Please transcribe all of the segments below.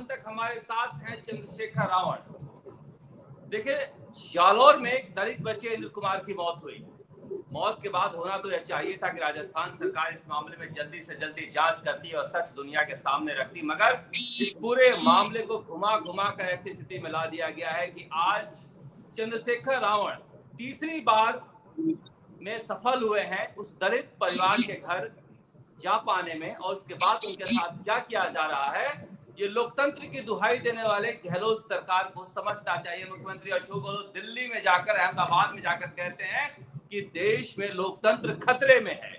तक हमारे साथ हैं चंद्रशेखर रावण। देखिए, जालौर में एक दलित बच्चे इंद्र कुमार की मौत हुई। मौत के बाद होना तो यह चाहिए था कि राजस्थान सरकार इस मामले में जल्दी से जल्दी जांच करती और सच दुनिया के सामने रखती, मगर इस पूरे मामले को घुमा घुमा कर ऐसी स्थिति में ला दिया गया है कि आज चंद्रशेखर रावण तीसरी बार में सफल हुए हैं उस दलित परिवार के घर जा पाने में, और उसके बाद उनके साथ क्या किया जा रहा है ये लोकतंत्र की दुहाई देने वाले गहलोत सरकार को समझना चाहिए। मुख्यमंत्री अशोक गहलोत दिल्ली में जाकर, अहमदाबाद में जाकर कहते हैं कि देश में लोकतंत्र खतरे में है।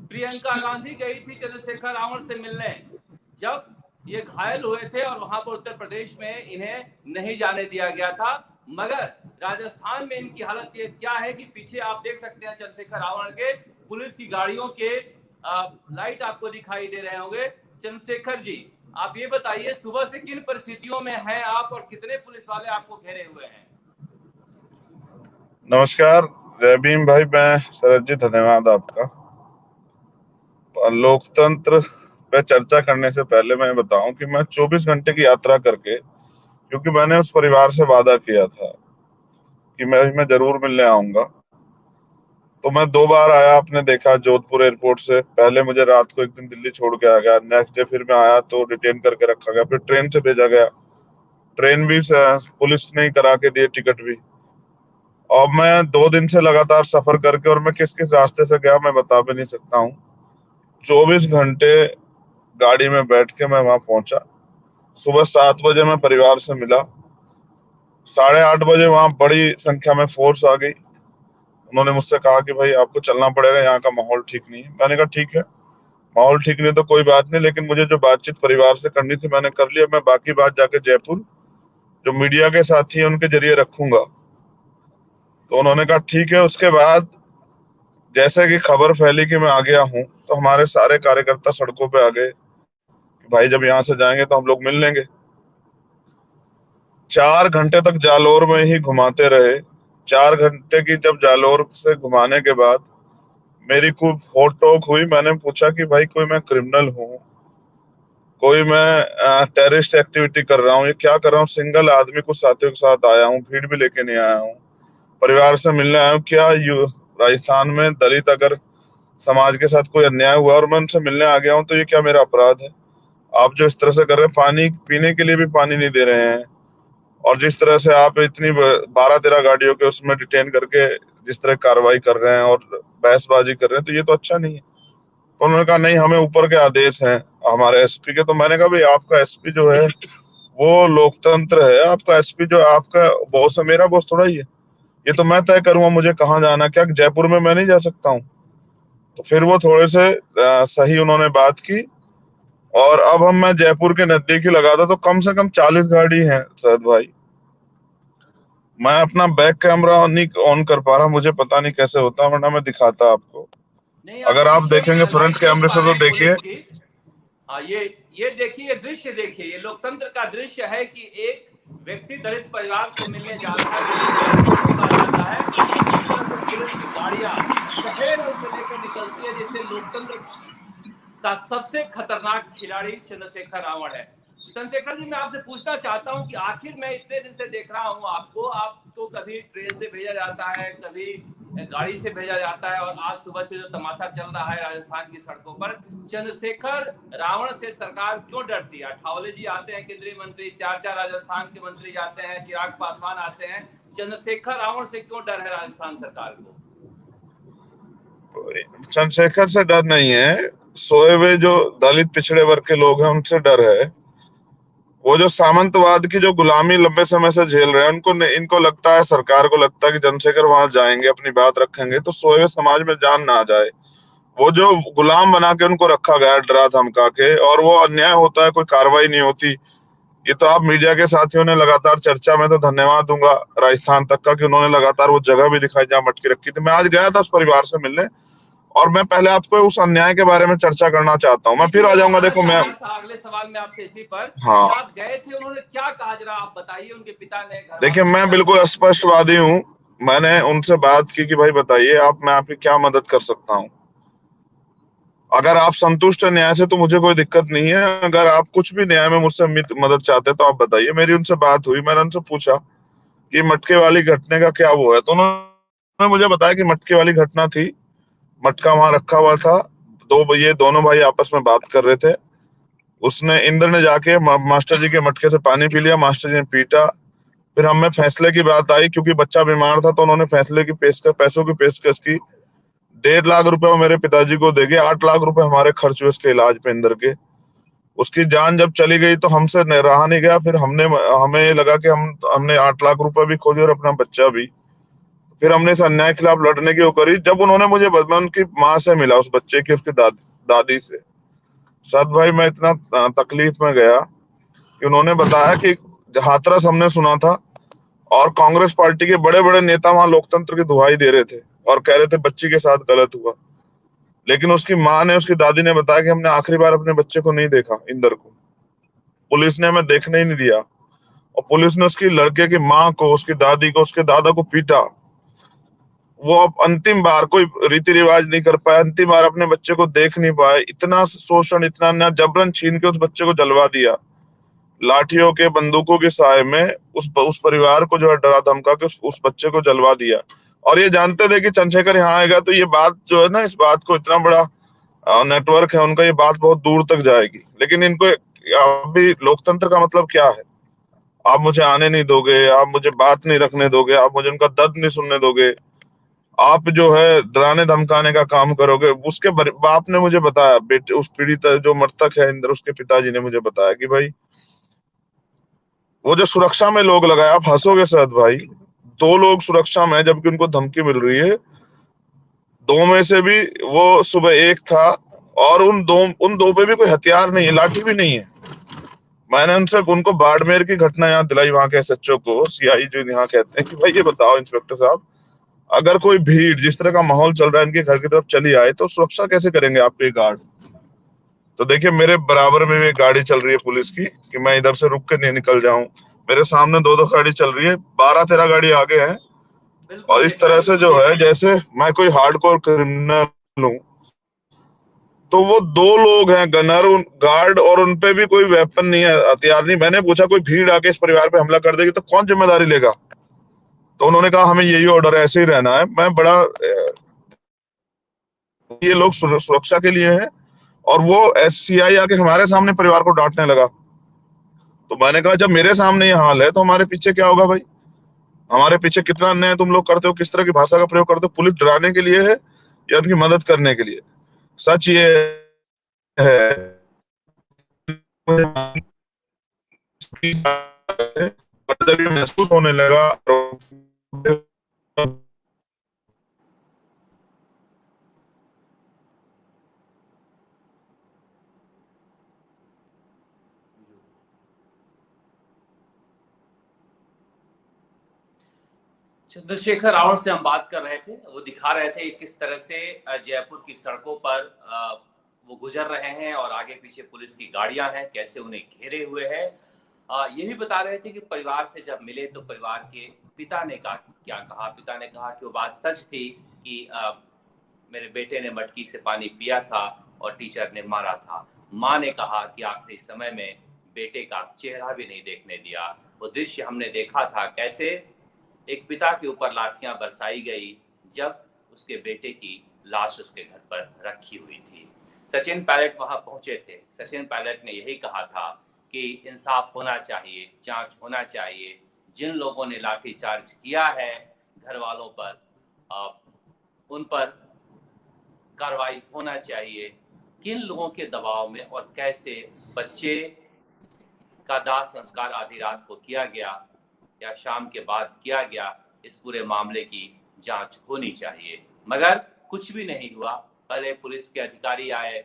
प्रियंका गांधी गई थी चंद्रशेखर रावण से मिलने जब ये घायल हुए थे, और वहां पर उत्तर प्रदेश में इन्हें नहीं जाने दिया गया था, मगर राजस्थान में इनकी हालत ये क्या है कि पीछे आप देख सकते हैं चंद्रशेखर रावण के पुलिस की गाड़ियों के लाइट आपको दिखाई दे रहे होंगे। चंद्रशेखर जी, आप ये बताइए सुबह से किन परिस्थितियों में हैं आप और कितने पुलिस वाले आपको घेरे हुए हैं? नमस्कार जय भीम भाई, मैं शरद जी, धन्यवाद आपका। लोकतंत्र पे चर्चा करने से पहले मैं बताऊं कि मैं 24 घंटे की यात्रा करके, क्योंकि मैंने उस परिवार से वादा किया था कि मैं जरूर मिलने आऊंगा, तो मैं 2 बार आया। आपने देखा जोधपुर एयरपोर्ट से पहले मुझे रात को एक दिन दिल्ली छोड़ के आ गया, नेक्स्ट डे फिर मैं आया तो डिटेन करके रखा गया, फिर ट्रेन से भेजा गया, ट्रेन भी पुलिस ने ही करा के दिए, टिकट भी। और मैं 2 दिन से लगातार सफर करके, और मैं किस किस रास्ते से गया मैं बता भी नहीं सकता हूँ। 24 घंटे गाड़ी में बैठ के मैं वहां पहुंचा। सुबह 7 बजे मैं परिवार से मिला, 8:30 बजे वहां बड़ी संख्या में फोर्स आ गई। उन्होंने मुझसे कहा कि भाई आपको चलना पड़ेगा, यहाँ का माहौल ठीक नहीं है। मैंने कहा ठीक है, माहौल ठीक नहीं तो कोई बात नहीं, लेकिन मुझे जो बातचीत परिवार से करनी थी मैंने कर लिया। मैं बाकी बात जाके जयपुर जो मीडिया के साथी है उनके जरिए रखूंगा। तो उन्होंने कहा ठीक है। उसके बाद जैसे कि खबर फैली कि मैं आ गया हूँ, तो हमारे सारे कार्यकर्ता सड़कों पे आ गए कि भाई जब यहाँ से जाएंगे तो हम लोग मिल लेंगे। 4 घंटे तक जालोर में ही घुमाते रहे। 4 घंटे की जब जालोर से घुमाने के बाद मेरी खूब फोटो हुई। मैंने पूछा कि भाई कोई मैं क्रिमिनल हूँ, कोई मैं टेररिस्ट एक्टिविटी कर रहा हूँ, ये क्या कर रहा हूँ? सिंगल आदमी कुछ साथियों के साथ आया हूँ, भीड़ भी लेके नहीं आया हूँ, परिवार से मिलने आया हूँ। क्या राजस्थान में दलित अगर समाज के साथ कोई अन्याय हुआ और मैं उनसे मिलने आ गया हूँ तो ये क्या मेरा अपराध है? आप जो इस तरह से कर रहे हैं, पानी पीने के लिए भी पानी नहीं दे रहे हैं, और जिस तरह से आप इतनी 12-13 गाड़ियों के उसमें डिटेन करके जिस तरह कार्रवाई कर रहे हैं और बहसबाजी कर रहे हैं, तो ये तो अच्छा नहीं है। तो उन्होंने कहा नहीं, हमें ऊपर के आदेश हैं हमारे एसपी के। तो मैंने कहा भाई आपका एसपी जो है वो लोकतंत्र है, आपका एसपी जो आपका बॉस है, मेरा बॉस थोड़ा ही है। ये तो मैं तय करूंगा मुझे कहाँ जाना, क्या जयपुर में मैं नहीं जा सकता हूँ? तो फिर वो थोड़े से सही उन्होंने बात की, और अब हम मैं जयपुर के नजदीक ही लगा था, तो कम से कम 40 गाड़ी है शरद भाई। मैं अपना बैक कैमरा नहीं ऑन कर पा रहा, मुझे पता नहीं कैसे होता, वरना मैं दिखाता आपको। नहीं, अगर आप पीछे देखेंगे फ्रंट लाइट देख कैमरे पा से रहे तो हैं देखिए। पुलिस की। हाँ, ये देखिए, ये दृश्य देखिए, ये लोकतंत्र का दृश्य है कि एक व्यक्ति दलित परिवार से मिलने जाता है, उसको जिस तरह से रोका जाता है और जिस तरह से पुलिस की गाड़ियां पहरे में उसे लेकर निकलती है, जैसे लोकतंत्र का सबसे खतरनाक खिलाड़ी चंद्रशेखर रावण है। चंद्रशेखर जी, मैं आपसे पूछना चाहता हूं कि आखिर मैं इतने दिन से देख रहा हूं आपको कभी ट्रेन से भेजा जाता है, कभी गाड़ी से भेजा जाता है, और आज सुबह से जो तमाशा चल रहा है राजस्थान की सड़कों पर, चंद्रशेखर रावण से सरकार क्यों डरती है? अठावले जी आते हैं केंद्रीय मंत्री, 4 राजस्थान के मंत्री जाते हैं, चिराग पासवान आते हैं, चंद्रशेखर रावण से क्यों डर है राजस्थान सरकार को? चंद्रशेखर से डर नहीं है, सोए हुए जो दलित पिछड़े वर्ग के लोग हैं उनसे डर है। वो जो सामंतवाद की जो गुलामी लंबे समय से झेल रहे हैं, इनको लगता है, सरकार को लगता है कि चंद्रशेखर वहां जाएंगे, अपनी बात रखेंगे तो सोए हुए समाज में जान ना आ जाए। वो जो गुलाम बना के उनको रखा गया डरा धमका के, और वो अन्याय होता है, कोई कार्रवाई नहीं होती। ये तो आप मीडिया के साथियों ने लगातार चर्चा में, तो धन्यवाद दूंगा राजस्थान तक का कि उन्होंने लगातार वो जगह भी दिखाई जहाँ मटकी रखी थी। मैं आज गया था उस परिवार से मिलने, और मैं पहले आपको उस अन्याय के बारे में चर्चा करना चाहता हूँ। मैं फिर आ जाऊंगा। देखो मैं, अगले सवाल में आपसे इसी पर हाँ, कि आप गए थे, उन्होंने क्या कहा, जरा आप बताइए। उनके पिता ने, घर देखिए वालों ने मैं क्या बिल्कुल कहा? स्पष्टवादी हूँ। मैंने उनसे बात की कि भाई बताइए आप, मैं आपकी क्या मदद कर सकता हूँ। अगर आप संतुष्ट हैं न्याय से तो मुझे कोई दिक्कत नहीं है। अगर आप कुछ भी न्याय में मुझसे मदद चाहते हैं तो आप बताइए। मेरी उनसे बात हुई, मैंने उनसे पूछा कि मटके वाली घटने का क्या वो है, तो उन्होंने मुझे बताया कि मटके वाली घटना थी, मटका वहां रखा हुआ था, ये दोनों भाई आपस में बात कर रहे थे, उसने इंद्र ने जाके मास्टर जी के मटके से पानी पी लिया, मास्टर जी ने पीटा। फिर हमें फैसले की बात आई, क्योंकि बच्चा बीमार था तो उन्होंने फैसले की पेशकश, पैसों की पेशकश की। 1.5 लाख रुपए वो मेरे पिताजी को देके 8 लाख रुपए हमारे खर्च हुए उसके इलाज पे इंदर के। उसकी जान जब चली गई तो हमसे रहा नहीं गया, फिर हमें ये लगा कि हमने 8 लाख रुपए भी खो दिए और अपना बच्चा भी। फिर हमने इस अन्याय के खिलाफ लड़ने की वो करी। जब उन्होंने मुझे मैं उनकी माँ से मिला, उस बच्चे की, उसकी दादी से, साथ भाई मैं इतना तकलीफ में गया कि उन्होंने बताया कि हाथरस हमने सुना था और कांग्रेस पार्टी के बड़े बड़े नेता वहां लोकतंत्र की दुहाई दे रहे थे और कह रहे थे बच्ची के साथ गलत हुआ। लेकिन उसकी माँ ने, उसकी दादी ने बताया कि हमने आखिरी बार अपने बच्चे को नहीं देखा, इंदर को। पुलिस ने हमें देखने ही नहीं दिया और पुलिस ने उसकी लड़के की माँ को, उसकी दादी को, उसके दादा को पीटा। वो अब अंतिम बार कोई रीति रिवाज नहीं कर पाया, अंतिम बार अपने बच्चे को देख नहीं पाए। इतना शोषण, इतना अन्याय, जबरन छीन के उस बच्चे को जलवा दिया, लाठियों के, बंदूकों के साए में। उस परिवार को जो है डरा धमका के उस बच्चे को जलवा दिया। और ये जानते थे कि चंद्रशेखर यहाँ आएगा तो ये बात जो है ना, इस बात को, इतना बड़ा नेटवर्क है उनका, ये बात बहुत दूर तक जाएगी। लेकिन इनको अभी लोकतंत्र का मतलब क्या है? आप मुझे आने नहीं दोगे, आप मुझे बात नहीं रखने दोगे, आप मुझे उनका दर्द नहीं सुनने दोगे, आप जो है डराने धमकाने का काम करोगे। उसके बाप ने मुझे बताया, बेटे, उस पीड़ित जो मृतक है इंदर, उसके पिताजी ने मुझे बताया कि भाई वो जो सुरक्षा में लोग लगाए, आप हंसोगे शरद भाई, 2 लोग सुरक्षा में है जबकि उनको धमकी मिल रही है। 2 में से भी वो सुबह एक था और उन दो पे भी कोई हथियार नहीं है, लाठी भी नहीं है। मैंने उनसे उनको बाड़मेर की घटना याद दिलाई, वहां के एसएचओ को, सीआई जो यहाँ कहते हैं, कि भाई ये बताओ इंस्पेक्टर साहब, अगर कोई भीड़, जिस तरह का माहौल चल रहा है, इनके घर की तरफ चली आए तो सुरक्षा कैसे करेंगे आपके गार्ड? तो देखिए मेरे बराबर में भी एक गाड़ी चल रही है पुलिस की कि मैं इधर से रुक के नहीं निकल जाऊं। मेरे सामने 2-2 गाड़ी चल रही है, 12-13 गाड़ी आगे है। बिल्कुल और इस देखा तरह है। से जो है जैसे मैं कोई हार्डकोर क्रिमिनल हूं। तो वो 2 लोग हैं गनर, गार्ड, और उनपे भी कोई वेपन नहीं है, हथियार नहीं। मैंने पूछा कोई भीड़ आके इस परिवार पे हमला कर देगी तो कौन जिम्मेदारी लेगा? तो उन्होंने कहा हमें यही ऑर्डर है, ऐसे ही रहना है। मैं बड़ा ये लोग सुरक्षा के लिए है। और वो एससीआई आके हमारे सामने परिवार को डांटने लगा। तो मैंने कहा जब मेरे सामने ये हाल है तो हमारे पीछे क्या होगा भाई? हमारे पीछे कितना अन्याय तुम लोग करते हो, किस तरह की भाषा का प्रयोग करते हो? पुलिस डराने के लिए है या उनकी मदद करने के लिए? सच ये है, जब ये महसूस होने लगा, चंद्रशेखर रावण से हम बात कर रहे थे। वो दिखा रहे थे किस तरह से जयपुर की सड़कों पर वो गुजर रहे हैं और आगे पीछे पुलिस की गाड़ियां हैं, कैसे उन्हें घेरे हुए हैं। ये भी बता रहे थे कि परिवार से जब मिले तो परिवार के पिता ने क्या कहा। पिता ने कहा कि वो बात सच थी कि मेरे बेटे ने मटकी से पानी पिया था और टीचर ने मारा था। माँ ने कहा कि आखिरी समय में बेटे का चेहरा भी नहीं देखने दिया। वो दृश्य हमने देखा था, कैसे एक पिता के ऊपर लाठियां बरसाई गई जब उसके बेटे की लाश उसके घर पर रखी हुई थी। सचिन पायलट वहां पहुंचे थे। सचिन पायलट ने यही कहा था कि इंसाफ होना चाहिए, जांच होना चाहिए। जिन लोगों ने लाठीचार्ज किया है घर वालों पर, उन पर कार्रवाई होना चाहिए। किन लोगों के दबाव में और कैसे उस बच्चे का दाह संस्कार आधी रात को किया गया या शाम के बाद किया गया, इस पूरे मामले की जांच होनी चाहिए। मगर कुछ भी नहीं हुआ। पहले पुलिस के अधिकारी आए,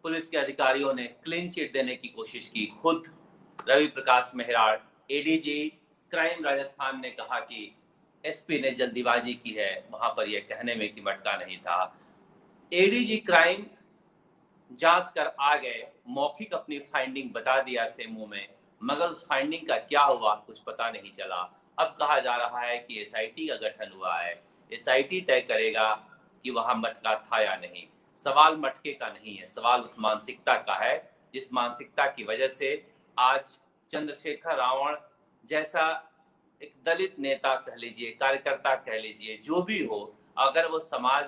पुलिस के अधिकारियों ने क्लीन चिट देने की कोशिश की। खुद रवि प्रकाश मेहराड़, एडीजी क्राइम राजस्थान, ने कहा कि एसपी ने जल्दीबाजी की है वहां पर यह कहने में कि मटका नहीं था। एडीजी क्राइम जांच कर आ गए, मौखिक अपनी फाइंडिंग बता दिया सेमो में, मगर उस फाइंडिंग का क्या हुआ कुछ पता नहीं चला। अब कहा जा रहा है कि एसआईटी का गठन हुआ है, एसआईटी तय करेगा कि वहां मटका था या नहीं। सवाल मटके का नहीं है, सवाल उस मानसिकता का है जिस मानसिकता की वजह से आज चंद्रशेखर रावण जैसा एक दलित नेता कह लीजिए, कार्यकर्ता कह लीजिए, जो भी हो, अगर वो समाज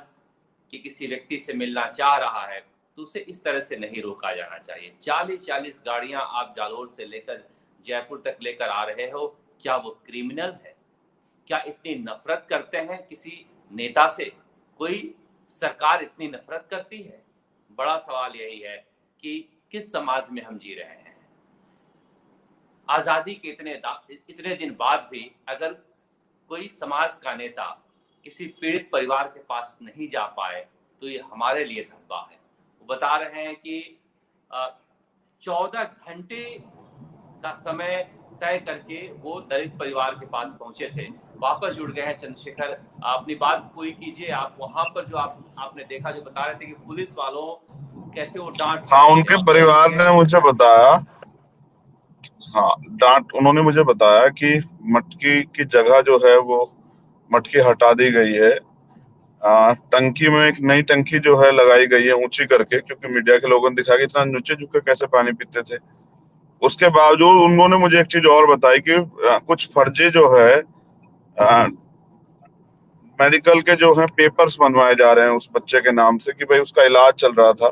के किसी व्यक्ति से मिलना चाह रहा है तो उसे इस तरह से नहीं रोका जाना चाहिए। 40-40 गाड़ियां आप जालोर से लेकर जयपुर तक लेकर आ रहे हो, क्या वो क्रिमिनल है? क्या इतनी नफरत करते हैं किसी नेता से? कोई सरकार इतनी नफरत करती है? बड़ा सवाल यही है कि किस समाज में हम जी रहे हैं। आजादी के इतने दिन बाद भी अगर कोई समाज का नेता किसी पीड़ित परिवार के पास नहीं जा पाए तो ये हमारे लिए धब्बा है। वो बता रहे हैं कि 14 घंटे का समय तय करके वो दलित परिवार के पास पहुंचे थे, वापस जुड़ गए हैं। चंद्रशेखर, अपनी बात पूरी कीजिए। आप वहां पर जो आपने देखा, जो बता रहे थे कि पुलिस वालों कैसे वो डांट, हाँ, उनके परिवार ने मुझे बताया, हाँ डांट, उन्होंने मुझे बताया कि मटकी की जगह जो है वो मटकी हटा दी गई है। टंकी में एक नई टंकी जो है लगाई गई है ऊंची करके, क्योंकि मीडिया के लोगों ने दिखाया कि इतना नीचे झुक के कैसे पानी पीते थे। उसके बावजूद उन्होंने मुझे एक चीज और बताई कि कुछ फर्जी जो है मेडिकल के जो है पेपर्स बनवाए जा रहे हैं उस बच्चे के नाम से, कि भाई उसका इलाज चल रहा था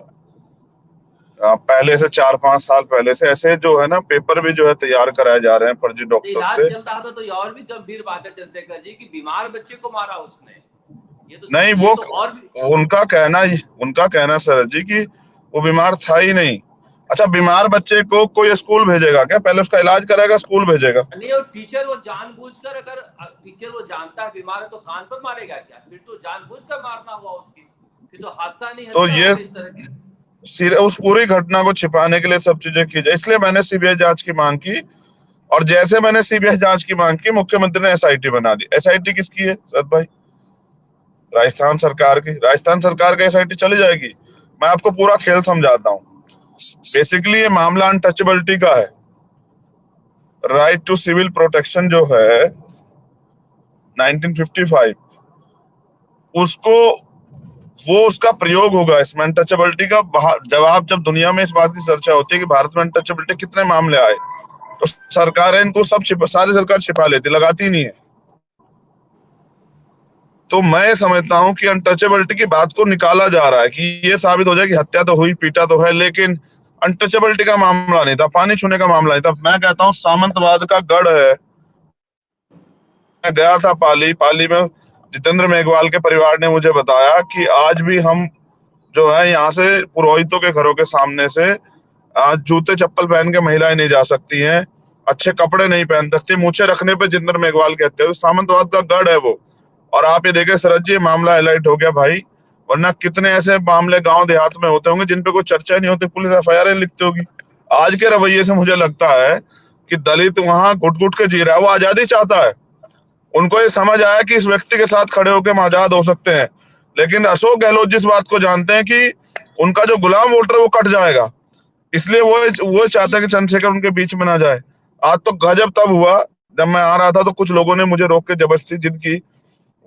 पहले से 4-5 साल पहले से। ऐसे जो है ना पेपर भी जो है तैयार कराए जा रहे हैं फर्जी डॉक्टर इलाज से। चल रहा था तो ये और भी गंभीर बात है चंद्रशेखर जी कि बीमार बच्चे को मारा उसने। ये तो नहीं, ये वो तो और भी उनका कहना सर जी कि वो बीमार था ही नहीं। अच्छा, बीमार बच्चे को कोई स्कूल भेजेगा क्या? पहले उसका इलाज कराएगा, स्कूल भेजेगा? नहीं। और टीचर वो जानबूझकर, अगर टीचर वो जानता है बीमार है तो कान पर मारेगा क्या? फिर तो जानबूझकर मारना हुआ उसकी, फिर तो हादसा नहीं, तो हत्या ये हो गई इस तरह की। उस पूरी घटना को छिपाने के लिए सब चीजें की जाए, इसलिए मैंने सीबीआई जांच की मांग की। और जैसे मैंने सीबीआई जांच की मांग की, मुख्यमंत्री ने एसआईटी बना दी। एसआईटी किसकी है सर भाई? राजस्थान सरकार की। राजस्थान सरकार की एसआईटी चली जाएगी। मैं आपको पूरा खेल समझाता हूँ। बेसिकली ये मामला अनटचेबिलिटी का है। राइट टू सिविल प्रोटेक्शन जो है 1955, उसको वो उसका प्रयोग होगा इसमें अनटचेबिलिटी का। जवाब जब दुनिया में इस बात की चर्चा होती है कि भारत में अनटचेबिलिटी कितने मामले आए, तो सरकारें इनको सब सारी सरकार छिपा लेती, लगाती नहीं है। तो मैं समझता हूं कि अनटचेबिलिटी की बात को निकाला जा रहा है कि ये साबित हो जाए कि हत्या तो हुई, पीटा तो है, लेकिन अनटचेबिलिटी का मामला नहीं था, पानी छूने का मामला नहीं था। मैं कहता हूं सामंतवाद का गढ़ है। मैं गया था पाली में। जितेंद्र मेघवाल के परिवार ने मुझे बताया कि आज भी हम जो है यहाँ से पुरोहितों के घरों के सामने से आज जूते चप्पल पहन के महिलाएं नहीं जा सकती हैं, अच्छे कपड़े नहीं पहन सकती, मूछें रखने पे जितेंद्र मेघवाल कहते हैं। तो सामंतवाद का गढ़ है वो। और आप ये देखे शरद जी, मामला हाईलाइट हो गया भाई, वरना कितने ऐसे मामले गांव देहात में होते होंगे जिन पे कोई चर्चा नहीं होती, पुलिस एफआईआर लिखती होगी। आज के रवैये से मुझे लगता है कि दलित वहां घुट घुट के जी रहा है, वो आजादी चाहता है। उनको ये समझ आया कि इस व्यक्ति के साथ खड़े होकर हम आजाद हो सकते हैं। लेकिन अशोक गहलोत जिस बात को जानते हैं कि उनका जो गुलाम वोटर है वो कट जाएगा, इसलिए वो चाहते हैं कि चंद्रशेखर उनके बीच में ना जाए। आज तो गजब तब हुआ, जब मैं आ रहा था तो कुछ लोगों ने मुझे रोक के जबरदस्ती जिद की।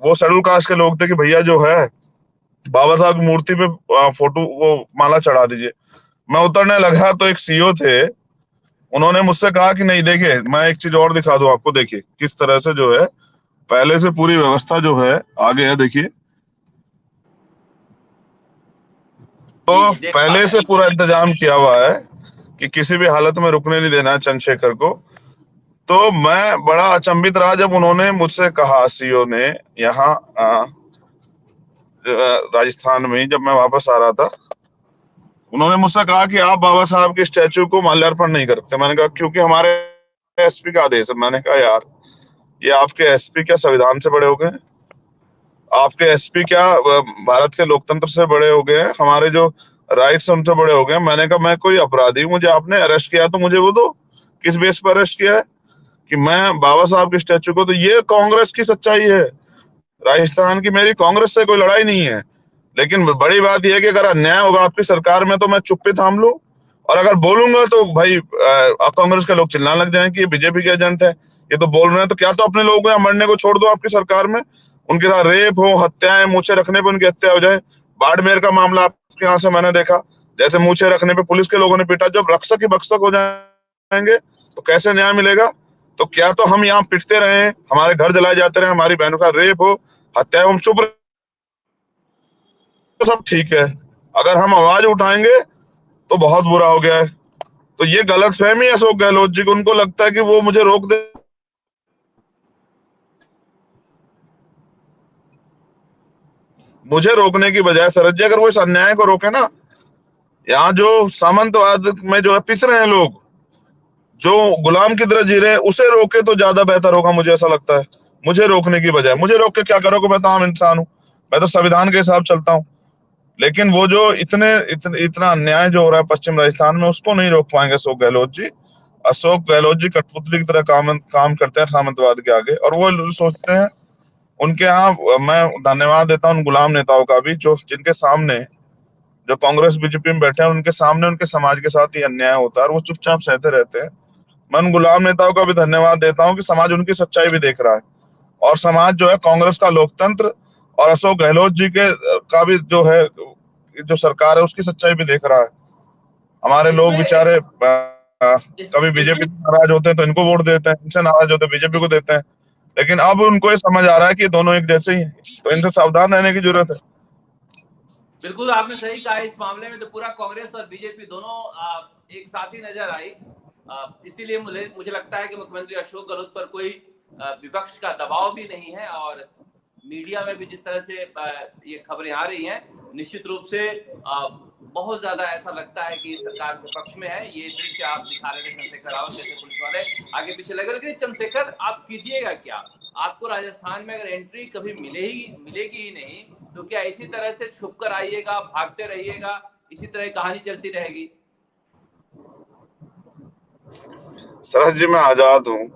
वो शेड्यूल कास्ट के लोग थे कि भैया जो है बाबा साहब की मूर्ति पे फोटो वो माला चढ़ा दीजिए। मैं उतरने लगा तो एक सीओ थे, उन्होंने मुझसे कहा कि नहीं, देखिए मैं एक चीज और दिखा दूं आपको, देखिए किस तरह से जो है पहले से पूरी व्यवस्था जो है आगे है, देखिए। तो पहले से पूरा इंतजाम किया हुआ है कि किसी भी हालत में रुकने नहीं देना है चंद्रशेखर को। तो मैं बड़ा अचंभित रहा जब उन्होंने मुझसे कहा, सीओ ने, यहाँ राजस्थान में जब मैं वापस आ रहा था, उन्होंने मुझसे कहा कि आप बाबा साहब के स्टैचू को माल्यार्पण नहीं करते। मैंने कहा क्योंकि हमारे एसपी का आदेश है। मैंने कहा यार, ये आपके एसपी क्या संविधान से बड़े हो गए? आपके एसपी क्या भारत के लोकतंत्र से बड़े हो गए हैं? हमारे जो राइट्स उनसे बड़े हो गए? मैंने कहा मैं कोई अपराधी हूँ, मुझे आपने अरेस्ट किया तो मुझे वो दो। किस बेस पर अरेस्ट किया है? कि मैं बाबा साहब के स्टैचू को, तो ये कांग्रेस की सच्चाई है राजस्थान की। मेरी कांग्रेस से कोई लड़ाई नहीं है, लेकिन बड़ी बात यह है कि अगर अन्याय होगा आपकी सरकार में तो मैं चुप्पी थाम लूं, और अगर बोलूंगा तो भाई कांग्रेस के लोग चिल्लाने लग जाएं कि ये बीजेपी के एजेंट है, ये तो बोल रहे हैं। तो क्या तो अपने लोगों को यहाँ मरने को छोड़ दो आपकी सरकार में, उनके साथ रेप हो, हत्याएं, मूछें रखने पे उनकी हत्या हो जाए। बाड़मेर का मामला आप आपके यहाँ से मैंने देखा, जैसे मूछे रखने पे पुलिस के लोगों ने पीटा, जब रक्षक ही भक्षक हो जाएंगे तो कैसे न्याय मिलेगा? तो क्या तो हम यहाँ पिटते रहे, हमारे घर जलाए जाते रहे, हमारी बहनों का रेप हो, हत्या हो, हम चुप रहे तो सब ठीक है, अगर हम आवाज उठाएंगे तो बहुत बुरा हो गया है। तो ये गलत फहमी है अशोक गहलोत जी को, उनको लगता है कि वो मुझे रोक दे। मुझे रोकने की बजाय शरद जी अगर वो इस अन्याय को रोके ना, यहाँ जो सामंतवाद में जो है पिस रहे हैं लोग, जो गुलाम की तरह जी रहे हैं, उसे रोके तो ज्यादा बेहतर होगा, मुझे ऐसा लगता है। मुझे रोकने की बजाय, मुझे रोक के क्या करोगे, मैं तो आम इंसान हूँ, मैं तो संविधान के हिसाब चलता हूँ। लेकिन वो जो इतना अन्याय जो हो रहा है पश्चिम राजस्थान में, उसको नहीं रोक पाएंगे अशोक गहलोत जी। अशोक गहलोत जी कठपुतली की तरह काम करते हैं सामंतवाद के आगे, और वो सोचते हैं उनके यहाँ। मैं धन्यवाद देता हूँ उन गुलाम नेताओं का भी, जो जिनके सामने, जो कांग्रेस बीजेपी में बैठे हैं, उनके सामने उनके समाज के साथ ही अन्याय होता है और वो चुपचाप सहते रहते हैं। मैं उन गुलाम नेताओं का भी धन्यवाद देता हूँ कि समाज उनकी सच्चाई भी देख रहा है, और समाज जो है कांग्रेस का लोकतंत्र और अशोक गहलोत जी के का भी जो है, जो सरकार है उसकी सच्चाई भी देख रहा है। हमारे लोग इसमें बेचारे इस कभी बीजेपी से नाराज होते हैं तो इनको वोट देते हैं, इनसे नाराज होते हैं बीजेपी को देते हैं, लेकिन अब उनको ये समझ आ रहा है कि ये दोनों एक जैसे ही हैं, तो इनसे सावधान रहने की जरूरत है। बिल्कुल आपने सही कहा, इस मामले में तो पूरा कांग्रेस और बीजेपी दोनों एक साथ ही नजर आई। इसीलिए मुझे लगता है कि मुख्यमंत्री अशोक गहलोत पर कोई विपक्ष का दबाव भी नहीं है, और मीडिया में भी जिस तरह से ये खबरें आ रही हैं, निश्चित रूप से बहुत ज्यादा ऐसा लगता है कि सरकार के पक्ष में है। ये दृश्य आप दिखा रहे थे चंद्रशेखर रावत जैसे पुलिस वाले आगे पीछे लगे, लेकिन चंद्रशेखर आप कीजिएगा क्या? आपको राजस्थान में अगर एंट्री कभी मिलेगी ही नहीं, तो क्या इसी तरह से छुप कर आइएगा, भागते रहिएगा, इसी तरह कहानी चलती रहेगी? शरद जी मैं आजाद हूँ,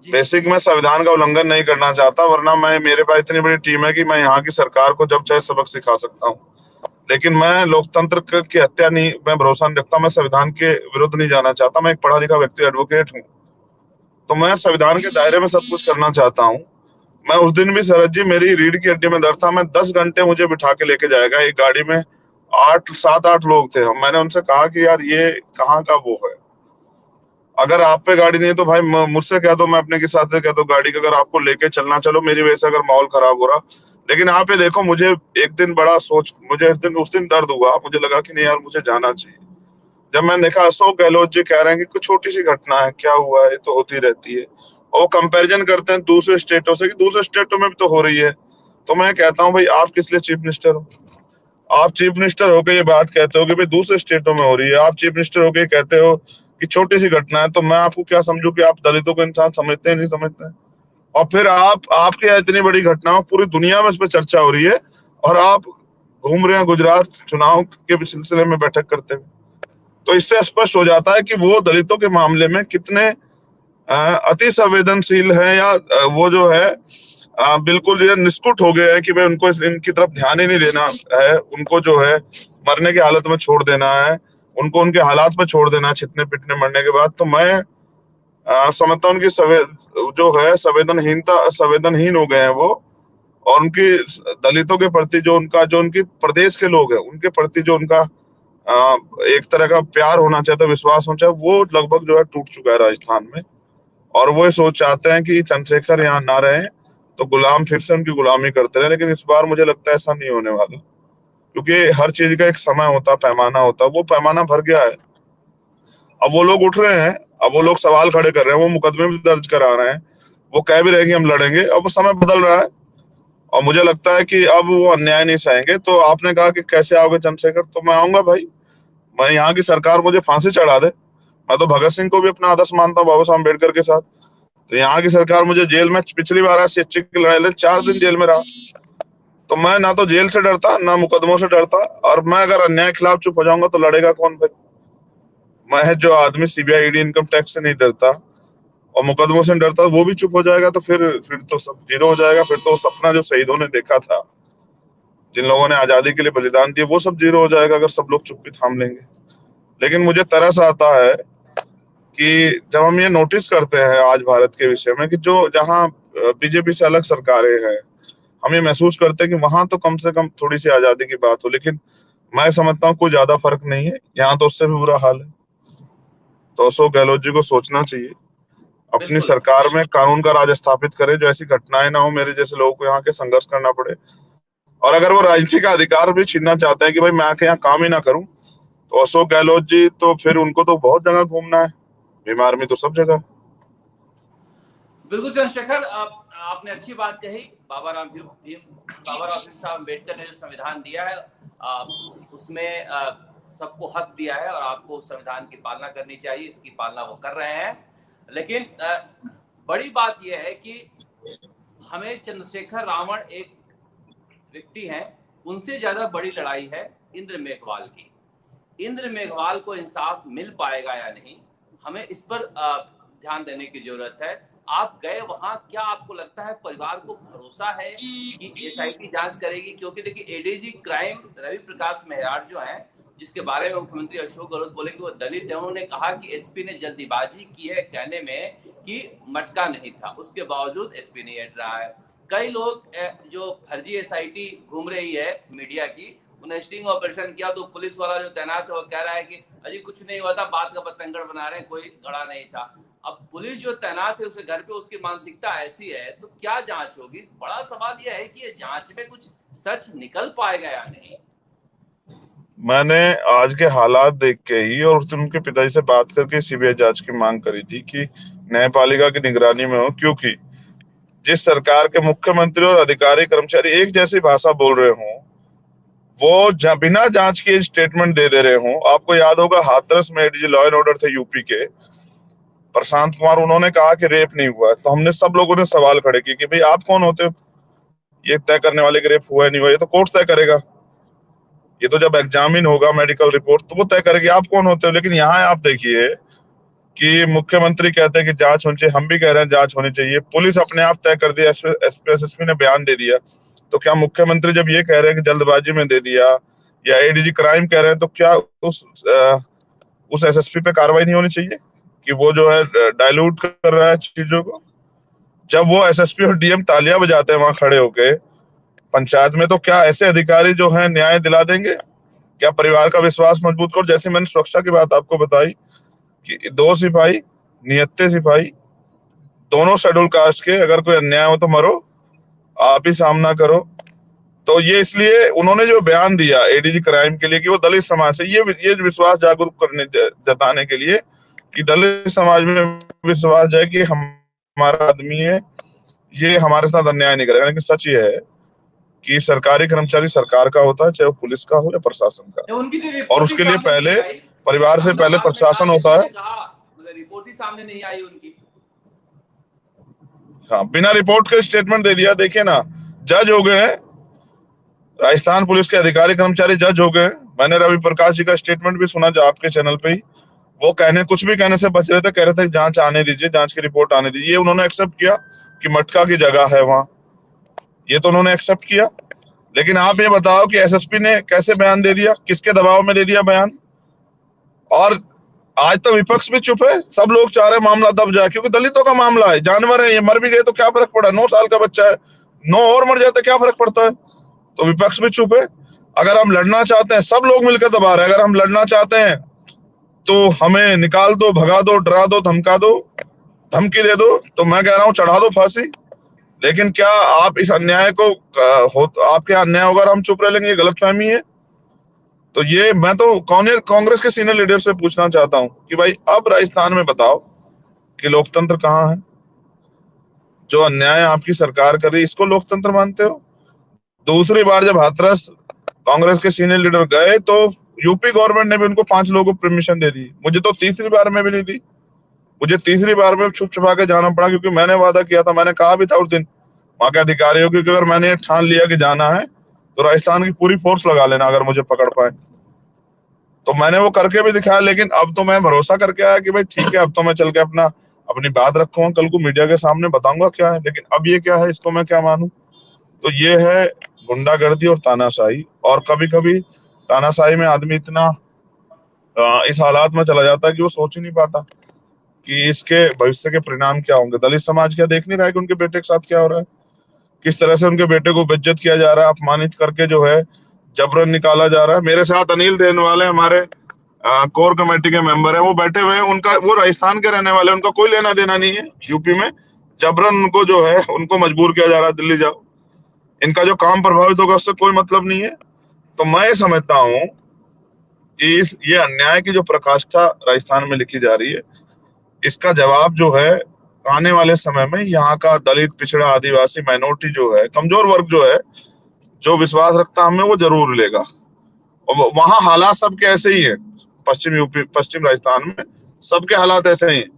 बेसिक मैं संविधान का उल्लंघन नहीं करना चाहता, वरना मेरे पास इतनी बड़ी टीम है कि मैं यहाँ की सरकार को जब चाहे सबक सिखा सकता हूँ। लेकिन मैं लोकतंत्र की हत्या नहीं, मैं भरोसा नहीं रखता, मैं संविधान के विरुद्ध नहीं जाना चाहता। मैं एक पढ़ा लिखा व्यक्ति, एडवोकेट हूँ, तो मैं संविधान के दायरे में सब कुछ करना चाहता हूँ। मैं उस दिन भी शरद जी, मेरी रीढ़ की हड्डी में दर्द था, मैं 10 घंटे मुझे बिठा के लेके जाएगा एक गाड़ी में, 7-8 लोग थे हम। मैंने उनसे कहा कि यार ये कहाँ का वो है, अगर आप पे गाड़ी नहीं है तो भाई मुझसे कह दो, मैं अपने के साथ कह दो गाड़ी का, अगर आपको लेके चलना चलो, मेरी वजह से अगर माहौल खराब हो रहा। लेकिन आप ये देखो, मुझे एक दिन मुझे उस दिन दर्द हुआ, मुझे लगा कि नहीं यार मुझे जाना चाहिए। जब मैंने देखा अशोक गहलोत जी कह रहे हैं कि कुछ छोटी सी घटना है, क्या हुआ है, ये तो होती रहती है, और कंपैरिजन करते हैं दूसरे स्टेटों से कि दूसरे स्टेटों में भी तो हो रही है। तो मैं कहता हूँ भाई, आप किस लिए चीफ मिनिस्टर हो? आप चीफ मिनिस्टर होकर ये बात कहते हो कि भाई दूसरे स्टेटों में हो रही है, आप चीफ मिनिस्टर होकर कहते हो कि छोटी सी घटना है, तो मैं आपको क्या समझू कि आप दलितों को इंसान समझते हैं, नहीं समझते हैं? और फिर आपके यहाँ इतनी बड़ी घटना हो, पूरी दुनिया में इस पर चर्चा हो रही है, और आप घूम रहे हैं गुजरात चुनाव के सिलसिले में बैठक करते हुए। तो इससे स्पष्ट हो जाता है कि वो दलितों के मामले में कितने अति संवेदनशील है, या वो जो है बिल्कुल जो निष्कुट हो गए हैं कि भाई उनको इनकी तरफ ध्यान ही नहीं देना है, उनको जो है मरने की हालत में छोड़ देना है, उनको उनके हालात में छोड़ देना है, छिटने पिटने मरने के बाद। तो मैं समझता हूँ उनकी जो है संवेदनहीन हो गए हैं वो, और उनकी दलितों के प्रति जो उनकी प्रदेश के लोग हैं उनके प्रति जो उनका एक तरह का प्यार होना चाहिए, विश्वास होना चाहिए, वो लगभग जो है टूट चुका है राजस्थान में। और वो ये सोच चाहते हैं कि चंद्रशेखर यहाँ ना रहे तो गुलाम फिर से उनकी गुलामी करते रहे। लेकिन इस बार मुझे लगता है ऐसा नहीं होने वाला, क्योंकि हर चीज का एक समय होता है, पैमाना होता है, वो पैमाना भर गया है। अब वो लोग उठ रहे हैं, अब वो लोग सवाल खड़े कर रहे हैं, वो मुकदमे भी दर्ज करा रहे हैं, वो कह भी रहे हैं कि हम लड़ेंगे। अब वो समय बदल रहा है, और मुझे लगता है कि अब वो अन्याय नहीं सहेंगे। तो आपने कहा कि कैसे आओगे चंद्रशेखर, तो मैं आऊंगा भाई। मैं यहाँ की सरकार मुझे फांसी चढ़ा दे, मैं तो भगत सिंह को भी अपना आदर्श मानता हूँ, बाबा साहब अम्बेडकर के साथ। तो यहाँ की सरकार मुझे जेल में, पिछली बार सीएचसी की लड़ाई में 4 दिन जेल में रहा, तो मैं ना तो जेल से डरता ना मुकदमों से डरता। और मैं अगर अन्याय के खिलाफ चुप हो जाऊंगा तो लड़ेगा कौन भाई? मैं जो आदमी सीबीआई ईडी इनकम टैक्स से नहीं डरता और मुकदमों से डरता, वो भी चुप हो जाएगा, तो फिर तो सब जीरो हो जाएगा। फिर तो सपना जो शहीदों ने देखा था, जिन लोगों ने आजादी के लिए बलिदान दिए, वो सब जीरो हो जाएगा अगर सब लोग चुप्पी थाम लेंगे। लेकिन मुझे तरस आता है कि जब हम ये नोटिस करते हैं आज भारत के विषय में कि जो जहां बीजेपी से अलग सरकारें हैं, हम ये महसूस करते हैं कि वहां तो कम से कम थोड़ी सी आजादी की बात हो, लेकिन मैं समझता हूँ कोई ज्यादा फर्क नहीं है, यहाँ तो उससे भी बुरा हाल है। तो अशोक गहलोत जी को सोचना चाहिए, अपनी बिल्कुल। सरकार में कानून का राज स्थापित करे, जो ऐसी घटनाएं ना हो, मेरे जैसे लोगों को यहाँ के संघर्ष करना पड़े। और अगर वो राजनीति का अधिकार भी छीनना चाहते हैं कि भाई मैं आके यहाँ काम ही ना करूं, तो अशोक गहलोत जी तो फिर उनको तो बहुत जगह घूमना है, बीमार में तो सब जगह। बिल्कुल चंद्रशेखर, आपने अच्छी बात कही। बाबा रामभीम साहब अम्बेडकर ने जो संविधान दिया है, उसमें सबको हक दिया है और आपको संविधान की पालना करनी चाहिए। इसकी पालना वो कर रहे हैं। लेकिन बड़ी बात यह है कि हमें चंद्रशेखर रावण एक व्यक्ति हैं, उनसे ज्यादा बड़ी लड़ाई है इंद्र मेघवाल की। इंद्र मेघवाल को इंसाफ मिल पाएगा या नहीं, हमें इस पर ध्यान देने की जरूरत है। आप गए वहां, क्या आपको लगता है परिवार को भरोसा है कि एसआईटी जांच करेगी? क्योंकि देखिए, एडीजी क्राइम रवि प्रकाश मेहरार जो हैं, जिसके बारे में मुख्यमंत्री अशोक गहलोत बोले कि वो दलित है, उन्होंने कहा कि एसपी ने जल्दीबाजी की है कहने में कि मटका नहीं था, उसके बावजूद एसपी नहीं हट रहा है। कई लोग जो फर्जी एसआईटी घूम रही है मीडिया की, उन्हें स्टिंग ऑपरेशन किया तो पुलिस वाला जो तैनात है वो कह रहा है कि अजी कुछ नहीं हुआ था, बात का पतंगड़ बना रहे हैं, कोई गड़ा नहीं था। अब पुलिस जो तैनात है उसके घर पे उसकी मानसिकता ऐसी है, तो क्या जांच होगी? बड़ा सवाल यह है कि ये जांच में कुछ सच निकल पाएगा या नहीं। मैंने आज के हालात देख के ही और उस दिन उनके पिताजी से बात करके सीबीआई जांच की मांग करी थी कि न्यायपालिका की निगरानी में हो, क्योंकि जिस सरकार के मुख्यमंत्री और अधिकारी कर्मचारी एक जैसी भाषा बोल रहे हों, वो बिना जांच के स्टेटमेंट दे रहे हों। आपको याद होगा हाथरस में एडीजी लॉ एंड ऑर्डर थे यूपी के, प्रशांत कुमार, उन्होंने कहा कि रेप नहीं हुआ है। तो हमने सब लोगों ने सवाल खड़े किए कि भाई आप कौन होते हो ये तय करने वाले कि रेप हुआ है नहीं हुआ? ये तो कोर्ट तय करेगा, ये तो जब एग्जामिन होगा मेडिकल रिपोर्ट तो वो तय करेगी, आप कौन होते हो। लेकिन यहाँ आप देखिए कि मुख्यमंत्री कहते हैं कि जांच होनी चाहिए, हम भी कह रहे हैं जांच होनी चाहिए, पुलिस अपने आप तय कर दिया, एसपी ने बयान दे दिया। तो क्या मुख्यमंत्री जब ये कह रहे हैं कि जल्दबाजी में दे दिया, या एडीजी क्राइम कह रहे हैं, तो क्या उस एसएसपी पे कार्रवाई नहीं होनी चाहिए कि वो जो है डाइल्यूट कर रहा है चीजों को? जब वो एसएसपी और डीएम तालियां बजाते हैं वहां खड़े होके पंचायत में, तो क्या ऐसे अधिकारी जो है न्याय दिला देंगे? क्या परिवार का विश्वास मजबूत कर? जैसे मैंने सुरक्षा की बात आपको बताई कि 2 सिपाही, नियत्ते सिपाही, दोनों शेड्यूल कास्ट के, अगर कोई अन्याय हो तो मरो, आप ही सामना करो। तो ये इसलिए उन्होंने जो बयान दिया एडीजी क्राइम के लिए कि वो दलित समाज से, ये विश्वास जागरूक करने, जताने के लिए कि दलित समाज में विश्वास जाए कि हमारा आदमी है, ये हमारे साथ अन्याय नहीं करेगा। लेकिन सच ये है कि सरकारी कर्मचारी सरकार का होता है, चाहे वो पुलिस का हो या प्रशासन का, उनकी तो और रिपोर्ट ही उसके लिए सामने पहले नहीं आई। परिवार से पहले आपने कहा प्रशासन कि होता है। उन्होंने कहा, मतलब रिपोर्ट ही सामने नहीं आई उनकी। हाँ, बिना रिपोर्ट के स्टेटमेंट दे दिया। देखिए ना, जज हो गए हैं, राजस्थान पुलिस के अधिकारी कर्मचारी जज हो गए। मैंने रवि प्रकाश जी का स्टेटमेंट भी सुना जो आपके चैनल पे ही, वो कुछ भी कहने से बच रहे थे, कह रहे थे जांच आने दीजिए, जांच की रिपोर्ट आने दीजिए। उन्होंने एक्सेप्ट किया कि मटका की जगह है वहां, ये तो उन्होंने एक्सेप्ट किया। लेकिन आप ये बताओ कि एसएसपी ने कैसे बयान दे दिया, किसके दबाव में दे दिया बयान? और आज तो विपक्ष भी चुप है, सब लोग चाह रहे मामला दब जाए, क्योंकि दलितों का मामला है, जानवर है, ये मर भी गए तो क्या फर्क पड़ा, 9 साल का बच्चा है, 9 और मर जाते क्या फर्क पड़ता है? तो विपक्ष भी चुप है। अगर हम लड़ना चाहते हैं, सब लोग मिलकर दबा रहे हैं, अगर हम लड़ना चाहते हैं तो हमें निकाल दो, भगा दो, डरा दो, धमका दो, धमकी दे दो, तो मैं कह रहा हूँ चढ़ा दो फांसी। लेकिन क्या आप इस अन्याय को आपके अन्याय होगा और हम चुप रह लेंगे? ये गलतफहमी है। तो ये मैं तो कांग्रेस के सीनियर लीडर से पूछना चाहता हूँ कि भाई अब राजस्थान में बताओ कि लोकतंत्र कहाँ है? जो अन्याय आपकी सरकार कर रही है, इसको लोकतंत्र मानते हो? दूसरी बार जब हाथरस कांग्रेस के सीनियर लीडर गए तो यूपी गवर्नमेंट ने भी उनको 5 लोगों को परमिशन दे दी, मुझे तो तीसरी बार में भी नहीं दी। मुझे तीसरी बार में छुप छुपा के जाना पड़ा, क्योंकि मैंने वादा किया था, मैंने कहा भी था उस दिन वहां के अधिकारियों की, अगर मैंने ठान लिया कि जाना है तो राजस्थान की पूरी फोर्स लगा लेना अगर मुझे पकड़ पाए। तो मैंने वो करके भी दिखाया। लेकिन अब तो मैं भरोसा करके आया कि भाई ठीक है, अब तो मैं चल के अपनी बात रखूंगा, कल को मीडिया के सामने बताऊंगा क्या है। लेकिन अब ये क्या है, इसको मैं क्या मानूं? तो ये है गुंडागर्दी और तानाशाही। और कभी कभी तानाशाही में आदमी इतना इस हालात में चला जाता है कि वो सोच ही नहीं पाता कि इसके भविष्य के परिणाम क्या होंगे। दलित समाज क्या देख नहीं रहा है कि उनके बेटे के साथ क्या हो रहा है? किस तरह से उनके बेटे को बेइज्जत किया जा रहा है, अपमानित करके जो है जबरन निकाला जा रहा है। मेरे साथ अनिल देन वाले हमारे कोर कमेटी के मेंबर है, वो बैठे हुए हैं, उनका वो राजस्थान के रहने वाले, उनका कोई लेना देना नहीं है यूपी में। जबरन उनको जो है उनको मजबूर किया जा रहा है दिल्ली जाओ, इनका जो काम प्रभावित होगा उससे कोई मतलब नहीं है। तो मैं ये समझता हूँ कि ये अन्याय की जो प्रकाष्ठा राजस्थान में लिखी जा रही है, इसका जवाब जो है आने वाले समय में यहाँ का दलित, पिछड़ा, आदिवासी, माइनॉरिटी जो है, कमजोर वर्ग जो है, जो विश्वास रखता हमें, वो जरूर लेगा। और वहां हालात सबके ऐसे ही है, पश्चिम यूपी, पश्चिम राजस्थान में सबके हालात ऐसे ही हैं।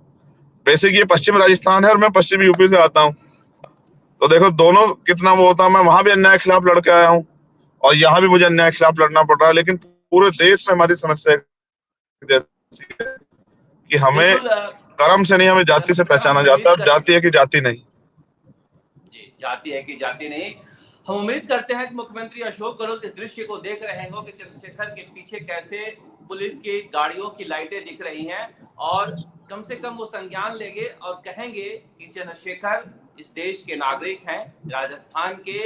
बेसिक ये पश्चिम राजस्थान है और मैं पश्चिम यूपी से आता हूँ, तो देखो दोनों कितना वो होता है। मैं वहां भी अन्याय के खिलाफ लड़के आया हूँ और यहाँ भी मुझे अन्याय के खिलाफ लड़ना पड़ रहा है, लेकिन पूरे देश में हमारी समस्या जैसी है कि हमें बिल्कुल कर्म से नहीं, हमें जाति से चंद्रशेखर, पहचाना हम जाता उम्मीद है। कर जाति है कि जाति नहीं। जी, जाति है कि जाति नहीं। हम उम्मीद करते हैं कि मुख्यमंत्री अशोक गहलोत इस दृश्य को देख रहे होंगे कि चंद्रशेखर के पीछे कैसे पुलिस की गाड़ियों की लाइटें दिख रही हैं, और कम से कम वो संज्ञान लेंगे और कहेंगे कि चंद्रशेखर इस देश के नागरिक हैं, राजस्थान के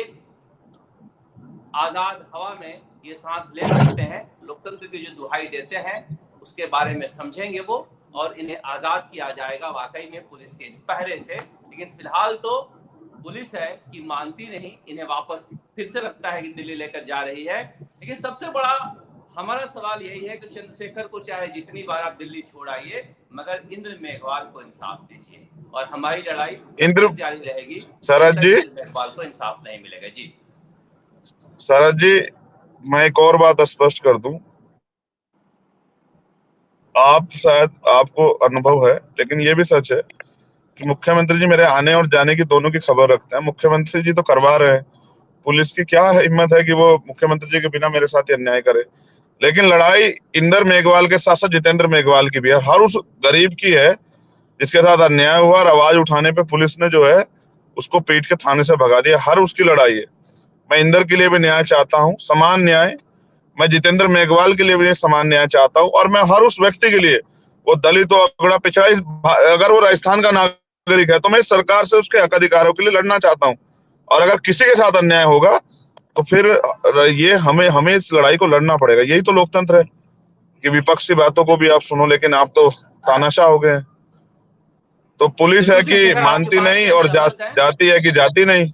आजाद हवा में ये सांस ले सकते हैं, लोकतंत्र की जो दुहाई देते हैं उसके बारे में समझेंगे वो, और इन्हें आजाद किया जाएगा वाकई में पुलिस के इस पहरे से। लेकिन फिलहाल तो पुलिस है कि मानती नहीं, इन्हें वापस फिर से लगता है कि दिल्ली लेकर जा रही है। लेकिन सबसे बड़ा हमारा सवाल यही है कि चंद्रशेखर को चाहे जितनी बार आप दिल्ली छोड़ाइए, मगर इंद्र मेघवाल को इंसाफ दीजिए, और हमारी लड़ाई इंद्र जारी रहेगी जब शरद तक जी, इंद्र मेघवाल को इंसाफ नहीं मिलेगा। जी शरद जी, मैं एक और बात स्पष्ट कर दूं। आप शायद आपको अनुभव है, लेकिन ये भी सच है कि मुख्यमंत्री जी मेरे आने और जाने की दोनों की खबर रखते हैं। मुख्यमंत्री जी तो करवा रहे हैं, पुलिस की क्या हिम्मत है कि वो मुख्यमंत्री जी के बिना मेरे साथ ये अन्याय करे। लेकिन लड़ाई इंदर मेघवाल के साथ साथ जितेंद्र मेघवाल की भी है, हर उस गरीब की है जिसके साथ अन्याय हुआ और आवाज उठाने पे पुलिस ने जो है उसको पीट के थाने से भगा दिया। हर उसकी लड़ाई है। मैं इंदर के लिए भी न्याय चाहता हूँ, समान न्याय। मैं जितेंद्र मेघवाल के लिए भी समान न्याय चाहता हूँ, और मैं हर उस व्यक्ति के लिए, वो दलित हो, अगड़ा, पिछड़ा, अगर वो राजस्थान का नागरिक है तो मैं सरकार से उसके हक अधिकारों के लिए लड़ना चाहता हूँ। और अगर किसी के साथ अन्याय होगा तो फिर ये हमें हमें इस लड़ाई को लड़ना पड़ेगा। यही तो लोकतंत्र है कि विपक्ष की बातों को भी आप सुनो, लेकिन आप तो तानाशाह हो गए हैं। तो पुलिस है बिल्कुल कि चंद्रशेखर, आपकी मानती बात से नहीं, हम और सहमत हैं। जाति है कि जाति नहीं।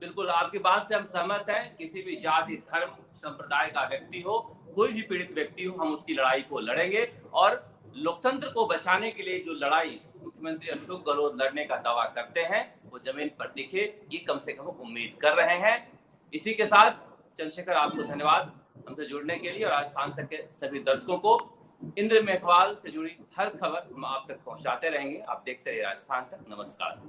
बिल्कुल आपकी बात से हम सहमत हैं। किसी भी जाति, धर्म, संप्रदाय का व्यक्ति हो, कोई भी पीड़ित व्यक्ति हो, हम उसकी लड़ाई को लड़ेंगे। और लोकतंत्र को बचाने के लिए जो लड़ाई मुख्यमंत्री अशोक गहलोत लड़ने का दावा करते हैं वो जमीन पर दिखे, ये कम से कम उम्मीद कर रहे हैं। इसी के साथ चंद्रशेखर, आपको धन्यवाद हमसे जुड़ने के लिए, और राजस्थान तक के सभी दर्शकों को इंद्र मेघवाल से जुड़ी हर खबर हम आप तक पहुंचाते रहेंगे। आप देखते रहिए राजस्थान तक। नमस्कार।